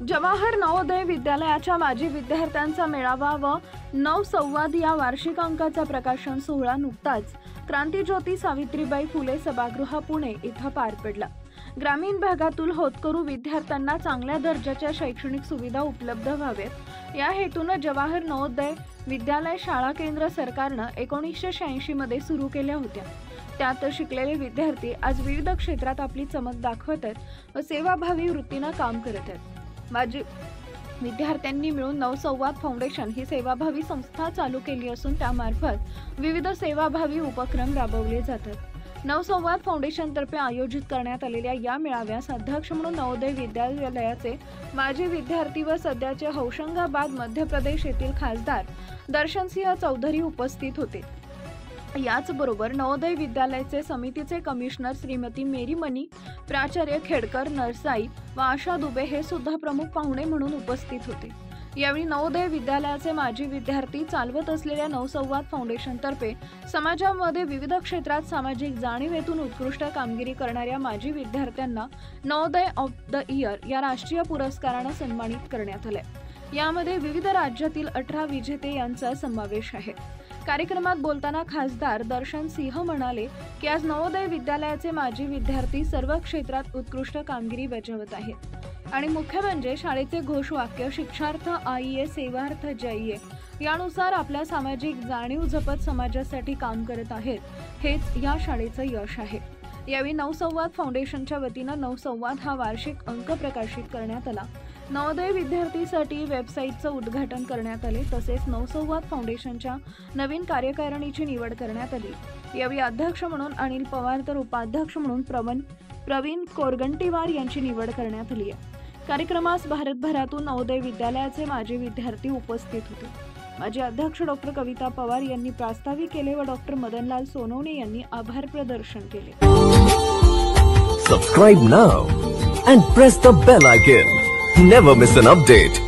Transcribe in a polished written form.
जवाहर नवोदय विद्यालयाच्या माजी विद्यार्थ्यांचा मेळावा व नवसंवाद या वार्षिक अंकाचा प्रकाशन सोहळा नुकताच क्रांतिज्योती सावित्रीबाई फुले सभागृह पुणे इथं पार पडला। ग्रामीण भागातील होतकरू विद्यार्थ्यांना चांगल्या दर्जाच्या शैक्षणिक सुविधा उपलब्ध व्हाव्यात या हेतूने जवाहर नवोदय विद्यालय शाळा केंद्र सरकारने 1986 मध्ये सुरू केल्या होत्या। त्यात शिकलेले विद्यार्थी आज विविध क्षेत्रात आपली चमक दाखवत आहेत व सेवाभावी वृत्तीने काम करत आहेत। माजी विद्यार्थ्यांनी मिळून नवसंवाद फाउंडेशन ही सेवाभावी संस्था चालू केली असून त्यामार्फत विविध सेवाभावी उपक्रम राबवले जातात। नवसंवाद फाउंडेशन तर्फे आयोजित करण्यात आलेल्या या मेळाव्यास अध्यक्ष म्हणून नवोदय विद्यालयाचे माजी विद्यार्थी व सध्याचे होशंगाबाद मध्य प्रदेश येथील खासदार दर्शनसिंह चौधरी उपस्थित होते। याचबरोबर नवोदय विद्यालयाचे समितीचे कमिशनर श्रीमती मेरी मनी, प्राचार्य खेडकर नरसाई व आशा दुबे हे सुद्धा प्रमुख पाहुणे म्हणून उपस्थित होते। यावेळी नवोदय विद्यालयाचे माजी विद्यार्थी चालवत असलेल्या नवसंवाद फाउंडेशन तर्फे समाजामध्ये विविध क्षेत्रात सामाजिक जाणीवेतून उत्कृष्ट कामगिरी करणाऱ्या माजी विद्यार्थ्यांना नवोदय ऑफ द इयर या राष्ट्रीय पुरस्काराने सन्मानित करण्यात आले। यामध्ये विविध राज्यातील 18 विजेते यांचा समावेश आहे। कार्यक्रमात बोलताना खासदार दर्शन सिंह म्हणाले की आज नवोदय विद्यालयाचे माजी विद्यार्थी सर्व क्षेत्रात उत्कृष्ट कामगिरी बजावत आहेत आणि मुख्य म्हणजे शाळेचे घोषवाक्य शिक्षार्थ आइये सेवार्थ जाइये यानुसार आपल्या सामाजिक जाणीव जपत समाजासाठी काम करत आहेत। हेच या शाळेचं यश आहे। यावेळी नवसंवाद फाउंडेशनच्या वतीने नवसंवाद हा वार्षिक अंक प्रकाशित करण्यात आला। नवोदय विद्यार्थीसाठी वेबसाईटचं उद्घाटन करण्यात आले तसेच नवसंवाद फाउंडेशनच्या नवीन कार्यकारिणीची निवड करण्यात आली। यावेळी अध्यक्ष म्हणून अनिल पवार तर उपाध्यक्ष म्हणून प्रवीण कोरगंटीवार यांची निवड करण्यात आली आहे। कार्यक्रमास भारतभरातून नवोदय विद्यालयाचे माजी विद्यार्थी उपस्थित होते। माजी अध्यक्ष डॉक्टर कविता पवार यांनी प्रास्ताविक केले व डॉक्टर मदनलाल सोनवणे यांनी आभार प्रदर्शन केले। Subscribe now and press the bell icon. Never miss an update.